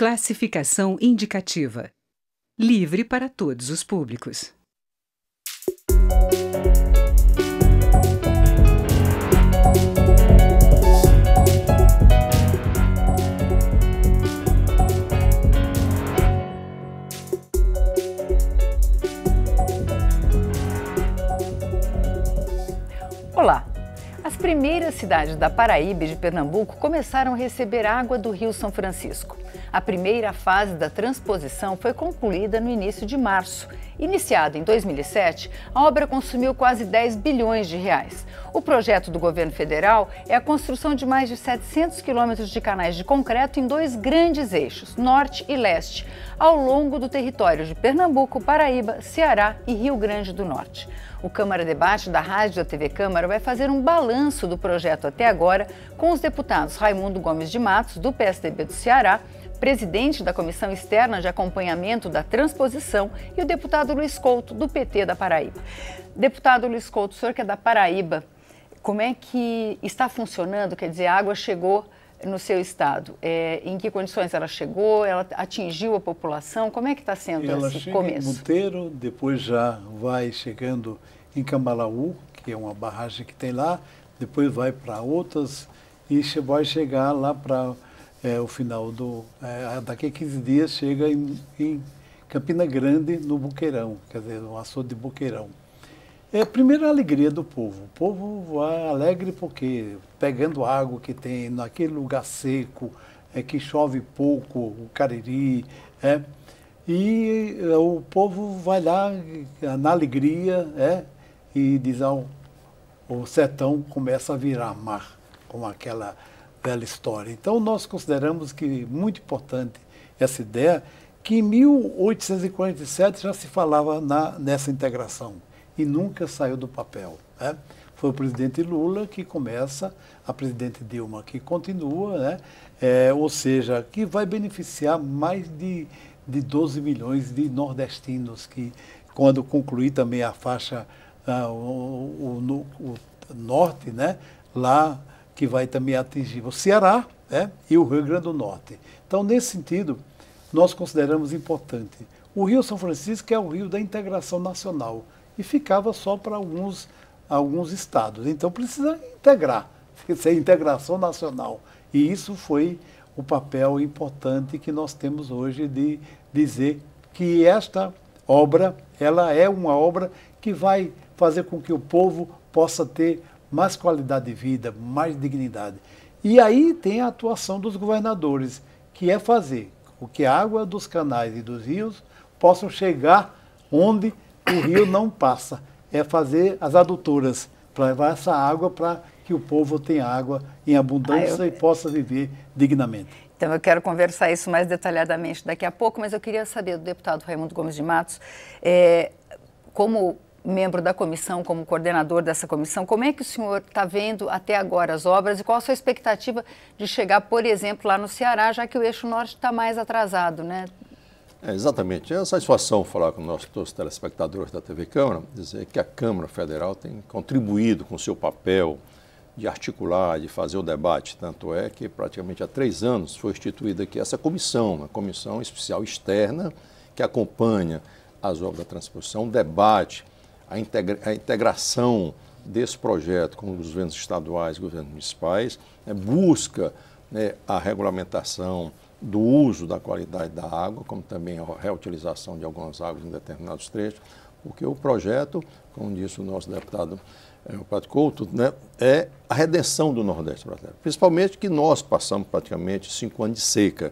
Classificação indicativa. Livre para todos os públicos. Olá! As primeiras cidades da Paraíba e de Pernambuco começaram a receber água do Rio São Francisco. A primeira fase da transposição foi concluída no início de março. Iniciada em 2007, a obra consumiu quase 10 bilhões de reais. O projeto do governo federal é a construção de mais de 700 quilômetros de canais de concreto em dois grandes eixos, norte e leste, ao longo do território de Pernambuco, Paraíba, Ceará e Rio Grande do Norte. O Câmara Debate da Rádio da TV Câmara vai fazer um balanço do projeto até agora com os deputados Raimundo Gomes de Matos, do PSDB do Ceará, presidente da Comissão Externa de Acompanhamento da Transposição, e o deputado Luiz Couto, do PT da Paraíba. Deputado Luiz Couto, o senhor que é da Paraíba, como é que está funcionando? Quer dizer, a água chegou no seu estado. Em que condições ela chegou? Ela atingiu a população? Como é que está sendo esse começo? Ela chega em Monteiro, depois já vai chegando em Cambalaú, que é uma barragem que tem lá, depois vai para outras e vai chegar lá para o final do... daqui a 15 dias chega em Campina Grande, no Boqueirão, quer dizer, no açude de Boqueirão. É a primeira alegria do povo. O povo vai alegre porque pegando água que tem naquele lugar seco, que chove pouco, o Cariri, e o povo vai lá na alegria, e diz, o sertão começa a virar mar, com aquela bela história. Então nós consideramos que muito importante essa ideia, que em 1847 já se falava nessa integração. E nunca saiu do papel. Foi o presidente Lula que começa, a presidente Dilma que continua, ou seja, que vai beneficiar mais de 12 milhões de nordestinos, que quando concluir também a faixa, o norte, lá que vai também atingir o Ceará e o Rio Grande do Norte. Então, nesse sentido, nós consideramos importante. O Rio São Francisco é o rio da integração nacional, e ficava só para alguns estados. Então precisa integrar, ser integração nacional. E isso foi o papel importante que nós temos hoje de dizer que esta obra, ela é uma obra que vai fazer com que o povo possa ter mais qualidade de vida, mais dignidade. E aí tem a atuação dos governadores, que é fazer com que a água dos canais e dos rios possam chegar onde o rio não passa, é fazer as adutoras para levar essa água para que o povo tenha água em abundância e possa viver dignamente. Então eu quero conversar isso mais detalhadamente daqui a pouco, mas eu queria saber do deputado Raimundo Gomes de Matos, como membro da comissão, como coordenador dessa comissão, como é que o senhor está vendo até agora as obras e qual a sua expectativa de chegar, por exemplo, lá no Ceará, já que o eixo norte está mais atrasado, né? Exatamente. É uma satisfação falar com todos os telespectadores da TV Câmara, dizer que a Câmara Federal tem contribuído com o seu papel de articular, de fazer o debate. Tanto é que praticamente há 3 anos foi instituída aqui essa comissão, uma comissão especial externa que acompanha as obras da transposição, debate a integração desse projeto com os governos estaduais e governos municipais, busca a regulamentação do uso da qualidade da água, como também a reutilização de algumas águas em determinados trechos, porque o projeto, como disse o nosso deputado Pato Couto, é a redenção do Nordeste brasileiro. Principalmente que nós passamos praticamente 5 anos de seca,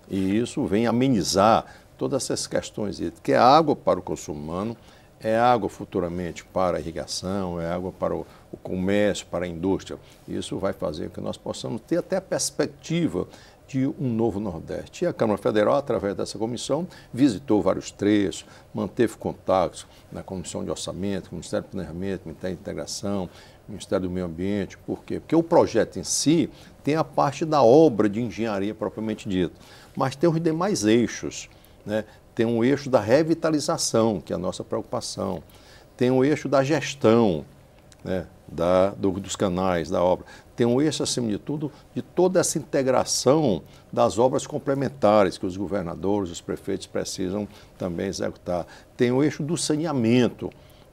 e isso vem amenizar todas essas questões, que é água para o consumo humano, é água futuramente para a irrigação, é água para o comércio, para a indústria. Isso vai fazer com que nós possamos ter até a perspectiva de um novo Nordeste. E a Câmara Federal, através dessa comissão, visitou vários trechos, manteve contatos na Comissão de Orçamento, Ministério do Planejamento, Ministério da Integração, Ministério do Meio Ambiente. Por quê? Porque o projeto em si tem a parte da obra de engenharia propriamente dita, mas tem os demais eixos, Tem um eixo da revitalização, que é a nossa preocupação, tem o eixo da gestão, né, dos canais, da obra. Tem um eixo, acima de tudo, de toda essa integração das obras complementares que os governadores, os prefeitos precisam também executar. Tem o eixo do saneamento,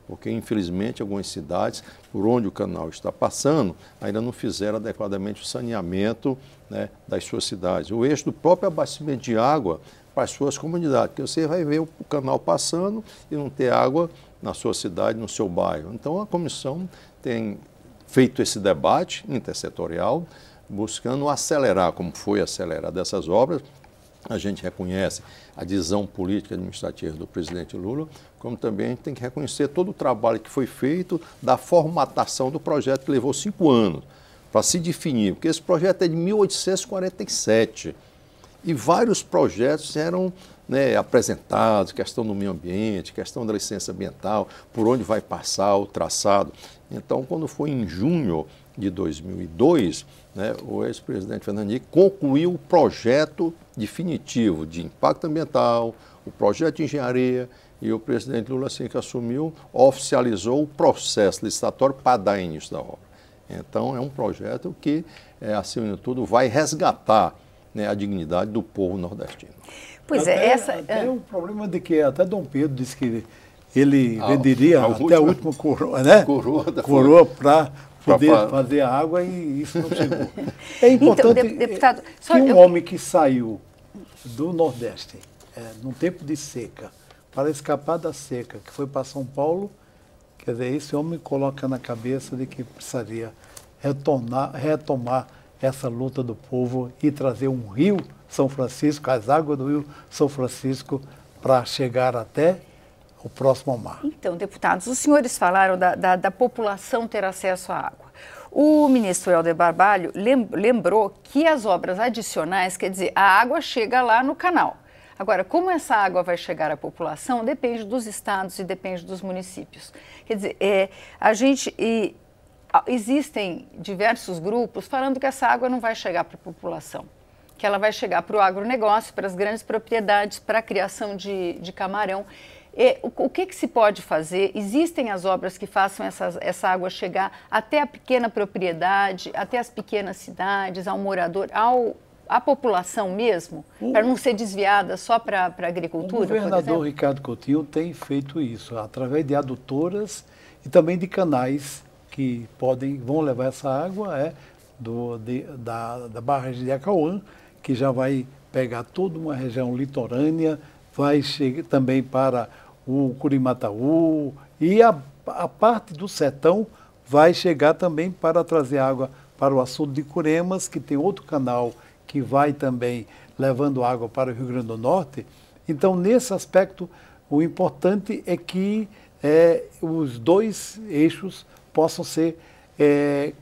porque, infelizmente, algumas cidades, por onde o canal está passando, ainda não fizeram adequadamente o saneamento, né, das suas cidades. O eixo do próprio abastecimento de água para as suas comunidades, porque você vai ver o canal passando e não ter água na sua cidade, no seu bairro. Então, a comissão tem feito esse debate intersetorial, buscando acelerar, como foi acelerada essas obras. A gente reconhece a decisão política e administrativa do presidente Lula, como também a gente tem que reconhecer todo o trabalho que foi feito da formatação do projeto, que levou 5 anos para se definir, porque esse projeto é de 1847 e vários projetos eram, né, apresentados, questão do meio ambiente, questão da licença ambiental, por onde vai passar o traçado. Então, quando foi em junho de 2002, né, o ex-presidente Fernando Henrique concluiu o projeto definitivo de impacto ambiental, o projeto de engenharia, e o presidente Lula, assim que assumiu, oficializou o processo licitatório para dar início da obra. Então, é um projeto que, acima de tudo, vai resgatar, né, a dignidade do povo nordestino. Pois até o problema de que até Dom Pedro disse que ele venderia até a última coroa, né? Coroa para poder fazer a água, e isso não chegou. É importante, então, deputado, que um homem que saiu do Nordeste, num tempo de seca, para escapar da seca, que foi para São Paulo, quer dizer, esse homem coloca na cabeça de que precisaria retomar essa luta do povo e trazer um rio São Francisco, as águas do rio São Francisco, para chegar até o próximo mar. Então, deputados, os senhores falaram da população ter acesso à água. O ministro Helder Barbalho lembrou que as obras adicionais, quer dizer, a água chega lá no canal. Agora, como essa água vai chegar à população, depende dos estados e depende dos municípios. Quer dizer, existem diversos grupos falando que essa água não vai chegar para a população, que ela vai chegar para o agronegócio, para as grandes propriedades, para a criação de camarão. O que se pode fazer? Existem as obras que façam essa água chegar até a pequena propriedade, até as pequenas cidades, ao morador, à população mesmo, para não ser desviada só para a agricultura? O governador Ricardo Coutinho tem feito isso, através de adutoras e também de canais que vão levar essa água da barragem de Acauã, que já vai pegar toda uma região litorânea, vai chegar também para o Curimataú, e a parte do sertão vai chegar também para trazer água para o açude de Curemas, que tem outro canal que vai também levando água para o Rio Grande do Norte. Então, nesse aspecto, o importante é que os dois eixos possam ser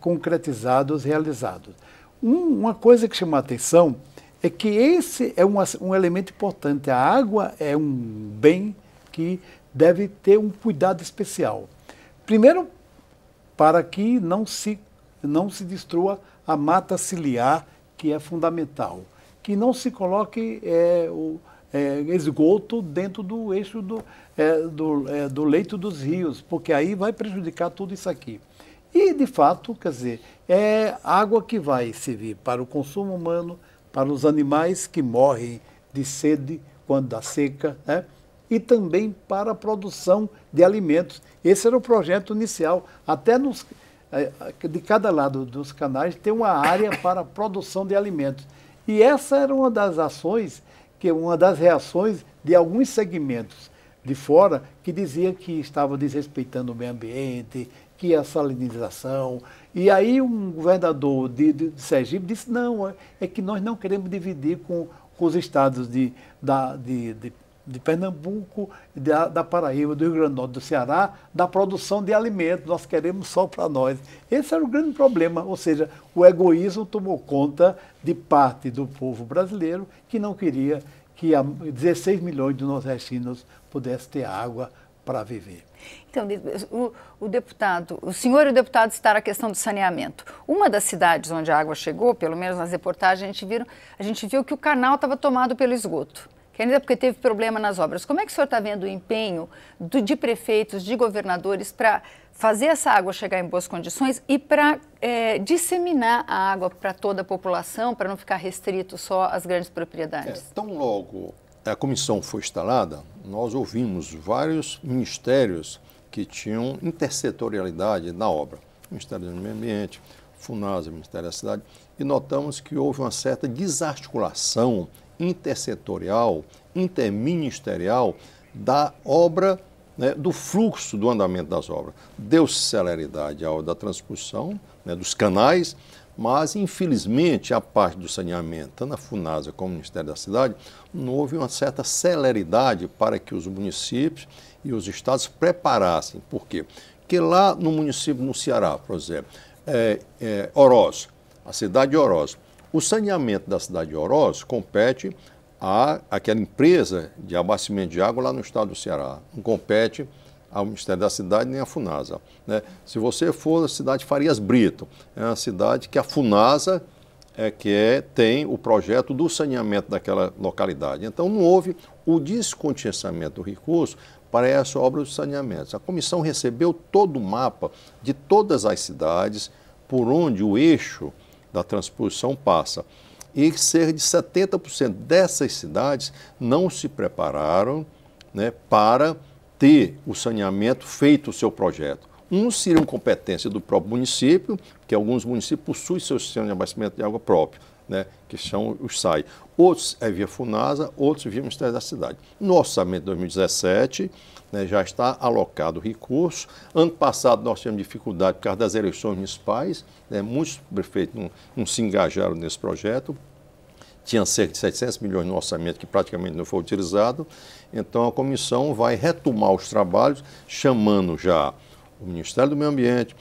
concretizados, realizados. Uma coisa que chama a atenção é que esse é um elemento importante. A água é um bem que deve ter um cuidado especial. Primeiro, para que não se destrua a mata ciliar, que é fundamental. Que não se coloque esgoto dentro do eixo do leito dos rios, porque aí vai prejudicar tudo isso aqui. E, de fato, quer dizer, é água que vai servir para o consumo humano, para os animais que morrem de sede quando dá seca, né? E também para a produção de alimentos. Esse era o projeto inicial. Até de cada lado dos canais tem uma área para a produção de alimentos. E essa era uma das ações, uma das reações de alguns segmentos de fora, que dizia que estava desrespeitando o meio ambiente, que a salinização. E aí um governador de Sergipe disse, não, é que nós não queremos dividir com os estados de Pernambuco, da Paraíba, do Rio Grande do Norte, do Ceará, da produção de alimentos, nós queremos só para nós. Esse era o grande problema, ou seja, o egoísmo tomou conta de parte do povo brasileiro que não queria que 16 milhões de nordestinos pudessem ter água para viver. Então, o senhor e o deputado citaram a questão do saneamento. Uma das cidades onde a água chegou, pelo menos nas reportagens, a gente viu que o canal estava tomado pelo esgoto. que ainda porque teve problema nas obras. Como é que o senhor está vendo o empenho de prefeitos, de governadores para fazer essa água chegar em boas condições e para disseminar a água para toda a população, para não ficar restrito só às grandes propriedades? Tão logo a comissão foi instalada, nós ouvimos vários ministérios que tinham intersetorialidade na obra. O Ministério do Meio Ambiente, FUNASA, Ministério da Cidade, e notamos que houve uma certa desarticulação intersetorial, interministerial da obra, né, do fluxo do andamento das obras. Deu-se celeridade à hora da transposição, né, dos canais, mas, infelizmente, a parte do saneamento, tanto na FUNASA como no Ministério da Cidade, não houve uma certa celeridade para que os municípios e os estados preparassem. Por quê? Porque lá no município, no Ceará, por exemplo, Oroz, a cidade de Oroz, o saneamento da cidade de Oroz compete àquela empresa de abastecimento de água lá no estado do Ceará. Não compete ao Ministério da Cidade nem à FUNASA, né? Se você for na cidade de Farias Brito, é uma cidade que a FUNASA tem o projeto do saneamento daquela localidade. Então não houve o descongestionamento do recurso para essa obra de saneamento. A comissão recebeu todo o mapa de todas as cidades por onde o eixo da transposição passa. E cerca de 70% dessas cidades não se prepararam, né, para ter o saneamento feito o seu projeto. Uns seriam competência do próprio município, que alguns municípios possuem seu sistema de abastecimento de água próprio, né, que são os SAI. Outros via FUNASA, outros via Ministério da Cidade. No orçamento de 2017, né, já está alocado recurso. Ano passado nós tivemos dificuldade por causa das eleições municipais, né, muitos prefeitos não se engajaram nesse projeto. Tinha cerca de 700 milhões no orçamento que praticamente não foi utilizado. Então a comissão vai retomar os trabalhos, chamando já o Ministério do Meio Ambiente,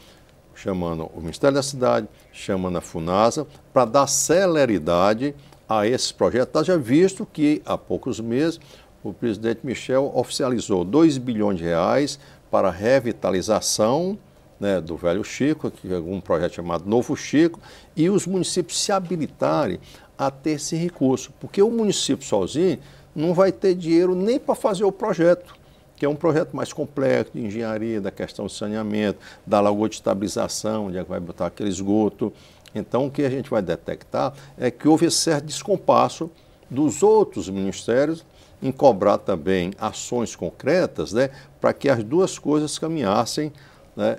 chamando o Ministério da Cidade, chamando a FUNASA, para dar celeridade a esse projeto. Já visto que há poucos meses o presidente Michel oficializou 2 bilhões de reais para a revitalização, né, do Velho Chico, que é um projeto chamado Novo Chico, e os municípios se habilitarem a ter esse recurso, porque o município sozinho não vai ter dinheiro nem para fazer o projeto, que é um projeto mais complexo de engenharia, da questão de saneamento, da lagoa de estabilização, onde é que vai botar aquele esgoto. Então, o que a gente vai detectar é que houve esse certo descompasso dos outros ministérios em cobrar também ações concretas, né, para que as duas coisas caminhassem, né,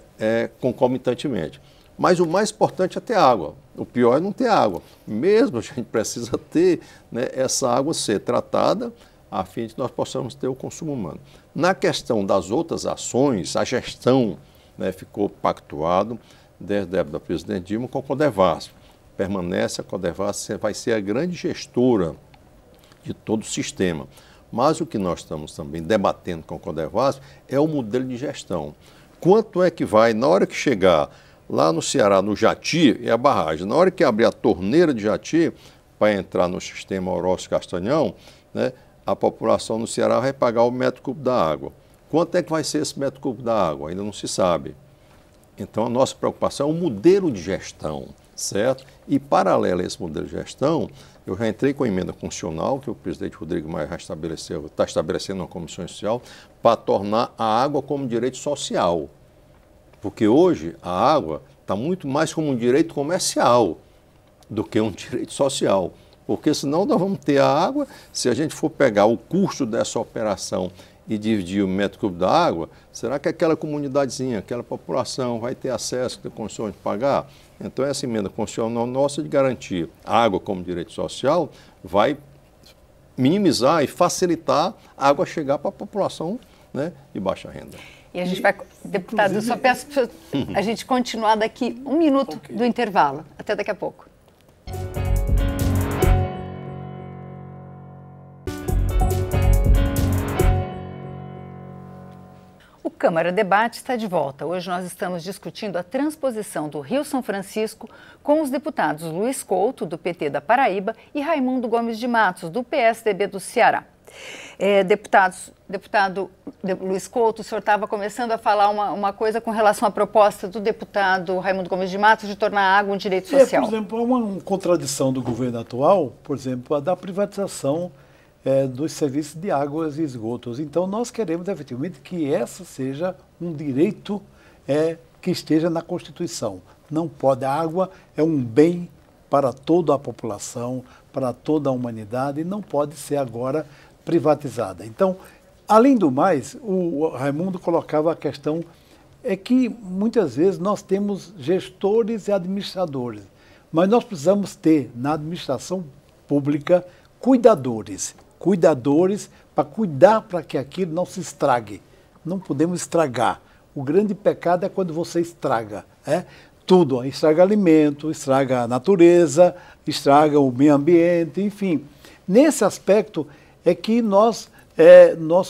concomitantemente. Mas o mais importante é ter água. O pior é não ter água. Mesmo a gente precisa ter, né, essa água ser tratada a fim de que nós possamos ter o consumo humano. Na questão das outras ações, a gestão, né, ficou pactuado desde a época da presidente Dilma com a Codevasf. Permanece a Codevasf, vai ser a grande gestora de todo o sistema. Mas o que nós estamos também debatendo com a Codevasf é o modelo de gestão. Quanto é que vai, na hora que chegar lá no Ceará, no Jati, é a barragem, na hora que abrir a torneira de Jati para entrar no sistema Oroz Castanhão, né, a população no Ceará vai pagar o metro cúbico da água. Quanto é que vai ser esse metro cúbico da água? Ainda não se sabe. Então, a nossa preocupação é o modelo de gestão, certo? E, paralelo a esse modelo de gestão, eu já entrei com a emenda constitucional, que o presidente Rodrigo Maia já estabeleceu, está estabelecendo uma comissão social, para tornar a água como direito social. Porque hoje a água está muito mais como um direito comercial do que um direito social. Porque senão nós vamos ter a água, se a gente for pegar o custo dessa operação e dividir o metro cúbico da água, será que aquela comunidadezinha, aquela população vai ter acesso, ter condições de pagar? Então essa emenda constitucional nossa de garantir a água como direito social vai minimizar e facilitar a água chegar para a população, né, de baixa renda. E a gente vai, deputado, eu só peço para a gente continuar daqui um minuto do intervalo. Até daqui a pouco. O Câmara Debate está de volta. Hoje nós estamos discutindo a transposição do Rio São Francisco com os deputados Luiz Couto, do PT da Paraíba, e Raimundo Gomes de Matos, do PSDB do Ceará. Deputado Luiz Couto, o senhor estava começando a falar uma coisa com relação à proposta do deputado Raimundo Gomes de Matos de tornar a água um direito social. Por exemplo, há uma contradição do governo atual, por exemplo, a da privatização dos serviços de águas e esgotos. Então, nós queremos efetivamente que essa seja um direito que esteja na Constituição. Não pode, a água é um bem para toda a população, para toda a humanidade, e não pode ser agora privatizada. Então, além do mais, o Raimundo colocava a questão que muitas vezes nós temos gestores e administradores, mas nós precisamos ter na administração pública cuidadores para cuidar para que aquilo não se estrague. Não podemos estragar. O grande pecado é quando você estraga. Tudo, estraga alimento, estraga a natureza, estraga o meio ambiente, enfim. Nesse aspecto é que nós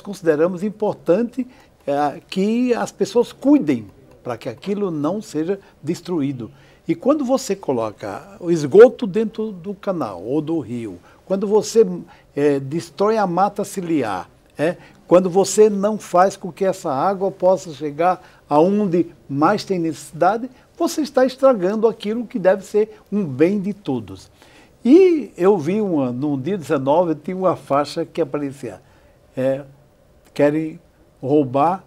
consideramos importante que as pessoas cuidem para que aquilo não seja destruído. E quando você coloca o esgoto dentro do canal ou do rio, quando você destrói a mata ciliar, quando você não faz com que essa água possa chegar aonde mais tem necessidade, você está estragando aquilo que deve ser um bem de todos. E eu vi no dia 19, tinha uma faixa que aparecia, querem roubar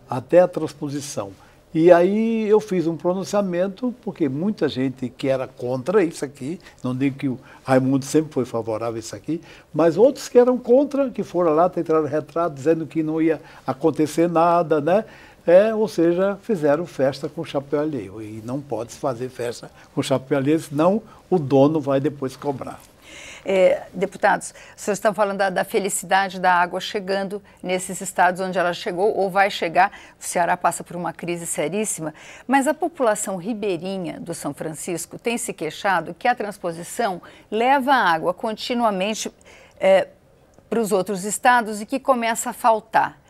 até a transposição. E aí eu fiz um pronunciamento, porque muita gente que era contra isso aqui, não digo que o Raimundo sempre foi favorável a isso aqui, mas outros que eram contra, que foram lá, tiraram retrato, dizendo que não ia acontecer nada, né? Ou seja, fizeram festa com chapéu alheio. E não pode se fazer festa com chapéu alheio, senão o dono vai depois cobrar. Deputados, vocês estão falando da felicidade da água chegando nesses estados onde ela chegou ou vai chegar. O Ceará passa por uma crise seríssima, mas a população ribeirinha do São Francisco tem se queixado que a transposição leva a água continuamente para os outros estados e que começa a faltar.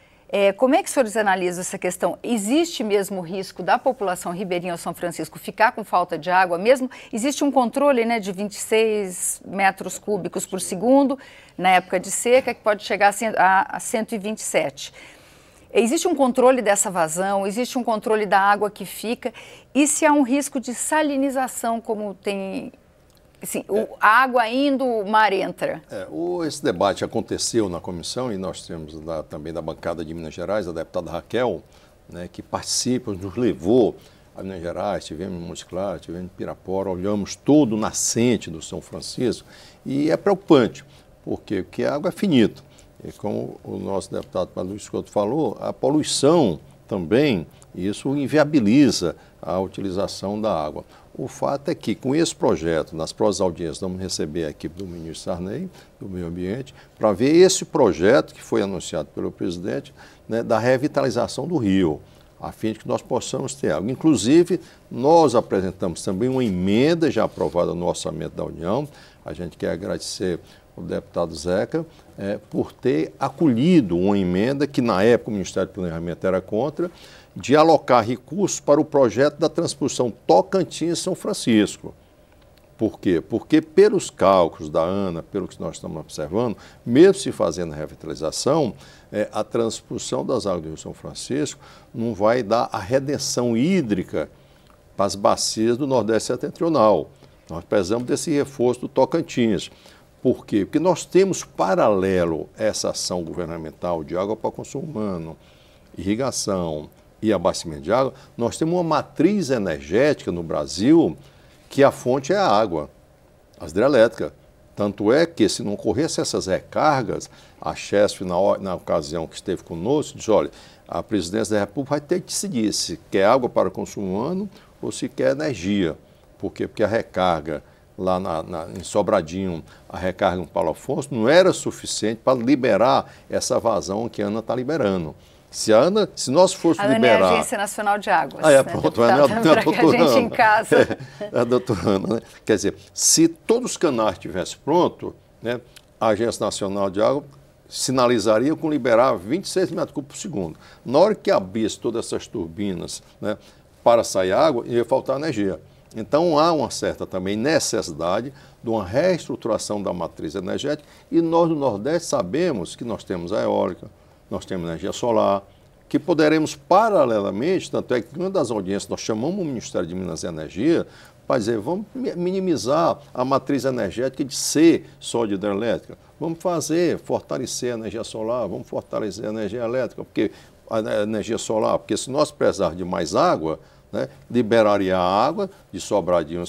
Como é que os senhores analisam essa questão? Existe mesmo o risco da população ribeirinha ao São Francisco ficar com falta de água mesmo? Existe um controle, né, de 26 metros cúbicos por segundo na época de seca, que pode chegar a 127. Existe um controle dessa vazão? Existe um controle da água que fica? E se há um risco de salinização, como tem... Assim, a água indo, o mar entra. Esse debate aconteceu na comissão e nós temos também da bancada de Minas Gerais, a deputada Raquel, né, que participa, nos levou a Minas Gerais, estivemos em Montes Claros, estivemos em Pirapora, olhamos todo o nascente do São Francisco e é preocupante, porque a água é finita. E como o nosso deputado Luiz Couto falou, a poluição também, isso inviabiliza a utilização da água. O fato é que, com esse projeto, nas próximas audiências, vamos receber a equipe do ministro Sarney, do Meio Ambiente, para ver esse projeto que foi anunciado pelo presidente, né, da revitalização do rio, a fim de que nós possamos ter água. Inclusive, nós apresentamos também uma emenda já aprovada no orçamento da União. A gente quer agradecer o deputado Zeca por ter acolhido uma emenda que, na época, o Ministério do Planejamento era contra, de alocar recursos para o projeto da transposição Tocantins-São Francisco. Por quê? Porque pelos cálculos da ANA, pelo que nós estamos observando, mesmo se fazendo a revitalização, a transposição das águas do Rio São Francisco não vai dar a redenção hídrica para as bacias do Nordeste Setentrional. Nós precisamos desse reforço do Tocantins. Por quê? Porque nós temos paralelo a essa ação governamental de água para consumo humano, irrigação e abastecimento de água, nós temos uma matriz energética no Brasil que a fonte é a água, as hidrelétricas. Tanto é que, se não ocorresse essas recargas, a Chesf, na ocasião que esteve conosco, disse, olha, a presidência da República vai ter que decidir se quer água para consumo humano ou se quer energia. Por quê? Porque a recarga lá em Sobradinho, a recarga em Paulo Afonso, não era suficiente para liberar essa vazão que a ANA está liberando. Se nós fôssemos liberar... A ANA é a Agência Nacional de Águas. Pronto, né, para a gente em casa. A doutora Ana, né? Quer dizer, se todos os canais estivessem prontos, né, a Agência Nacional de Água sinalizaria com liberar 26 metros cúbicos por segundo. Na hora que abrisse todas essas turbinas, né, para sair água, ia faltar energia. Então, há uma certa também necessidade de uma reestruturação da matriz energética e nós do Nordeste sabemos que nós temos a eólica, nós temos energia solar, que poderemos paralelamente, tanto é que em uma das audiências nós chamamos o Ministério de Minas e Energia para dizer, vamos minimizar a matriz energética de ser só de hidrelétrica, vamos fortalecer a energia solar, vamos fortalecer a energia elétrica, porque a energia solar, porque se nós precisarmos de mais água, né, liberaria a água de Sobradinho,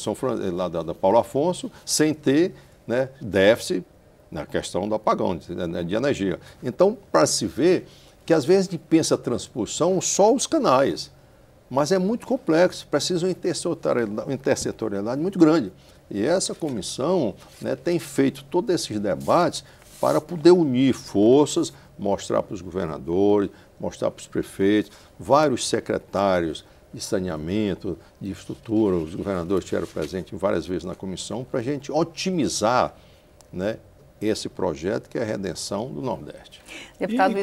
lá da Paulo Afonso, sem ter, né, déficit na questão do apagão de energia. Então, para se ver que às vezes a gente pensa a transposição só os canais, mas é muito complexo, precisa uma intersetorialidade muito grande. E essa comissão, né, tem feito todos esses debates para poder unir forças, mostrar para os governadores, mostrar para os prefeitos, vários secretários de saneamento, de infraestrutura, os governadores estiveram presentes várias vezes na comissão, para a gente otimizar, né, esse projeto que é a redenção do Nordeste. Deputado,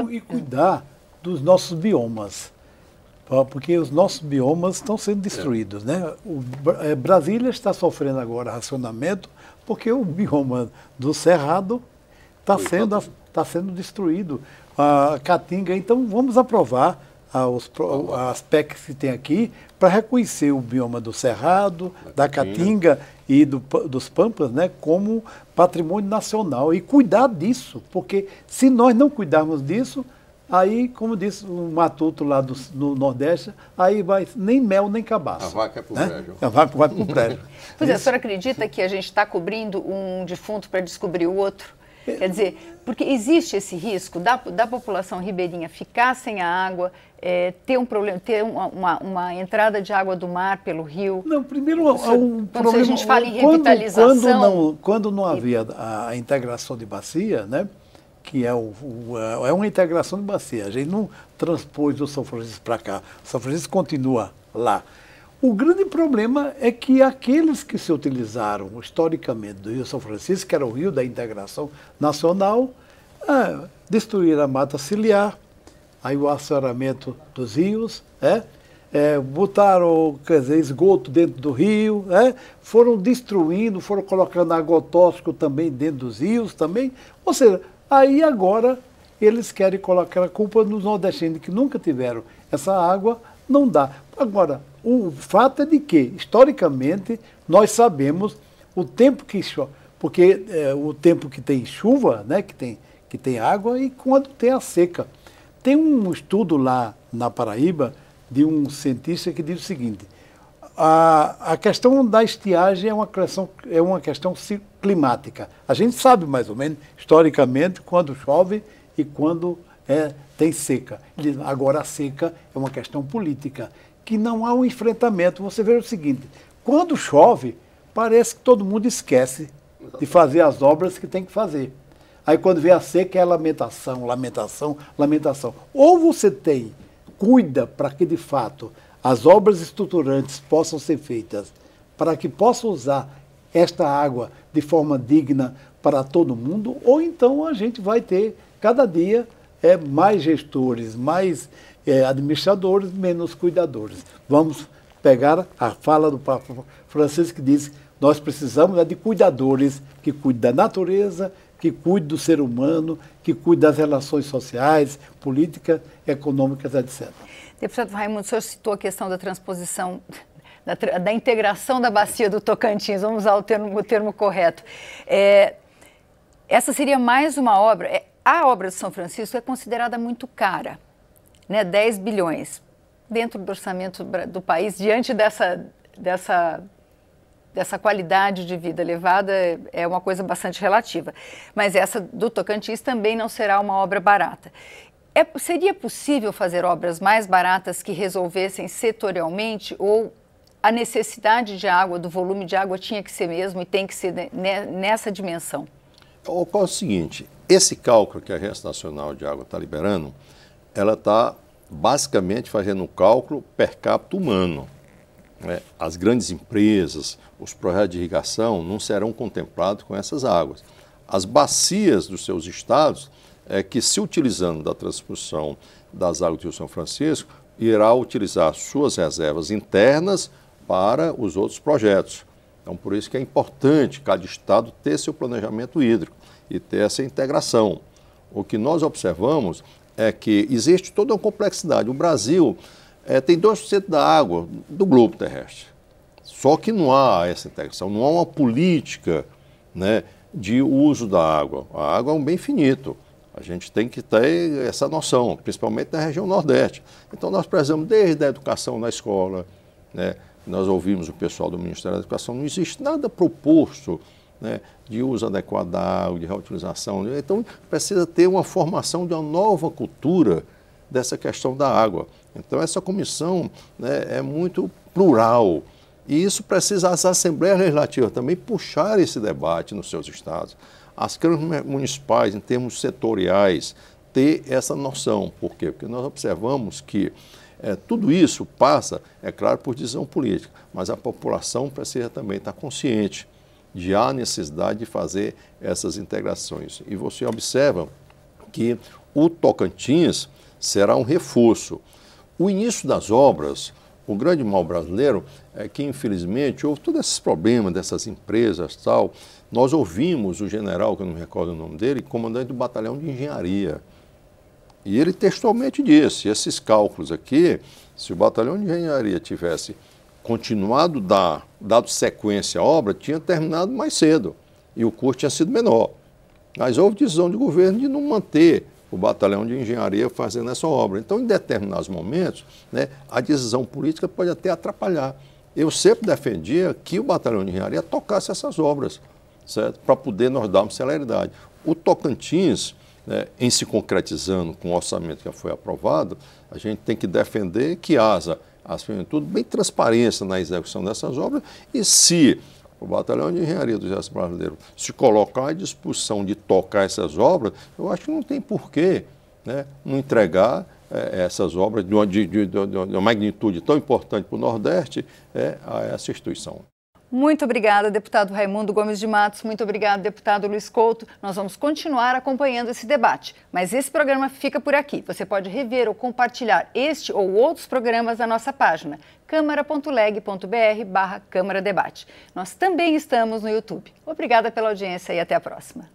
e cuidar dos nossos biomas, porque os nossos biomas estão sendo destruídos, né? Brasília está sofrendo agora racionamento porque o bioma do Cerrado está sendo destruído. A Caatinga, então vamos aprovar as PECs que tem aqui para reconhecer o bioma do Cerrado, da Caatinga e dos Pampas, né, como patrimônio nacional e cuidar disso, porque se nós não cuidarmos disso, aí, como disse o Matuto lá no Nordeste, aí vai nem mel nem cabaço. A vaca é pro brejo. A vaca vai pro brejo. Pois é, a senhora acredita que a gente está cobrindo um defunto para descobrir o outro? Quer dizer, porque existe esse risco da população ribeirinha ficar sem a água, ter um problema, ter uma entrada de água do mar pelo rio. Não, primeiro um problema. A gente fala em revitalização. Quando não havia a integração de bacia, né? Que é uma integração de bacia. A gente não transpôs o São Francisco para cá. O São Francisco continua lá. O grande problema é que aqueles que se utilizaram historicamente do Rio São Francisco, que era o rio da integração nacional, destruíram a mata ciliar, aí o assoreamento dos rios, botaram, quer dizer, esgoto dentro do rio, foram destruindo, foram colocando agrotóxico também dentro dos rios também. Ou seja, aí agora eles querem colocar a culpa nos nordestinos que nunca tiveram essa água, não dá. Agora, o fato é de que, historicamente, nós sabemos o tempo que chove, porque o tempo que tem chuva, né, que tem água, e quando tem a seca. Tem um estudo lá na Paraíba de um cientista que diz o seguinte: a questão da estiagem é uma questão climática. A gente sabe mais ou menos, historicamente, quando chove e quando tem seca. Agora a seca é uma questão política, que não há um enfrentamento. Você vê o seguinte: quando chove, parece que todo mundo esquece de fazer as obras que tem que fazer. Aí quando vem a seca é lamentação, lamentação, lamentação. Ou você cuida para que de fato as obras estruturantes possam ser feitas, para que possa usar esta água de forma digna para todo mundo, ou então a gente vai ter cada dia mais gestores, mais administradores, menos cuidadores. Vamos pegar a fala do Papa Francisco, que diz que nós precisamos de cuidadores que cuidem da natureza, que cuidem do ser humano, que cuidem das relações sociais, políticas, econômicas, etc. Deputado Raimundo, o senhor citou a questão da transposição, da integração da bacia do Tocantins, vamos usar o termo correto. Essa seria mais uma obra. A obra de São Francisco é considerada muito cara, né? 10 bilhões dentro do orçamento do país, diante dessa qualidade de vida elevada, é uma coisa bastante relativa. Mas essa do Tocantins também não será uma obra barata. Seria possível fazer obras mais baratas que resolvessem setorialmente, ou a necessidade de água, do volume de água tinha que ser mesmo e tem que ser nessa dimensão? Ocorre o seguinte: esse cálculo que a Agência Nacional de Água está liberando, ela está basicamente fazendo um cálculo per capita humano. As grandes empresas, os projetos de irrigação não serão contemplados com essas águas. As bacias dos seus estados, que se utilizando da transposição das águas do Rio São Francisco, irá utilizar suas reservas internas para os outros projetos. Então, por isso que é importante cada estado ter seu planejamento hídrico e ter essa integração. O que nós observamos é que existe toda uma complexidade. O Brasil tem 2% da água do globo terrestre. Só que não há essa integração, não há uma política, né, de uso da água. A água é um bem finito. A gente tem que ter essa noção, principalmente na região Nordeste. Então, nós precisamos desde a educação na escola, né? Nós ouvimos o pessoal do Ministério da Educação, não existe nada proposto, né, de uso adequado da água, de reutilização. Então, precisa ter uma formação de uma nova cultura dessa questão da água. Então, essa comissão, né, é muito plural. E isso precisa as Assembleias Legislativas também puxar esse debate nos seus estados. As câmaras municipais, em termos setoriais, ter essa noção. Por quê? Porque nós observamos que tudo isso passa, é claro, por decisão política, mas a população precisa também estar consciente de há necessidade de fazer essas integrações. E você observa que o Tocantins será um reforço. O início das obras, o grande mal brasileiro é que, infelizmente, houve todos esses problemas dessas empresas e tal. Nós ouvimos o general, que eu não me recordo o nome dele, comandante do batalhão de engenharia. E ele textualmente disse, esses cálculos aqui, se o batalhão de engenharia tivesse continuado dado sequência à obra, tinha terminado mais cedo e o custo tinha sido menor. Mas houve decisão de governo de não manter o batalhão de engenharia fazendo essa obra. Então, em determinados momentos, né, a decisão política pode até atrapalhar. Eu sempre defendia que o batalhão de engenharia tocasse essas obras, certo? Para poder nós darmos celeridade. O Tocantins, né, em se concretizando com o orçamento que já foi aprovado, a gente tem que defender que haja, acima de tudo, bem transparência na execução dessas obras, e se o Batalhão de Engenharia do Exército Brasileiro se colocar à disposição de tocar essas obras, eu acho que não tem porquê, né, não entregar essas obras de uma magnitude tão importante para o Nordeste a essa instituição. Muito obrigada, deputado Raimundo Gomes de Matos. Muito obrigado, deputado Luiz Couto. Nós vamos continuar acompanhando esse debate, mas esse programa fica por aqui. Você pode rever ou compartilhar este ou outros programas na nossa página câmara.leg.br/Câmara Debate. Nós também estamos no YouTube. Obrigada pela audiência e até a próxima.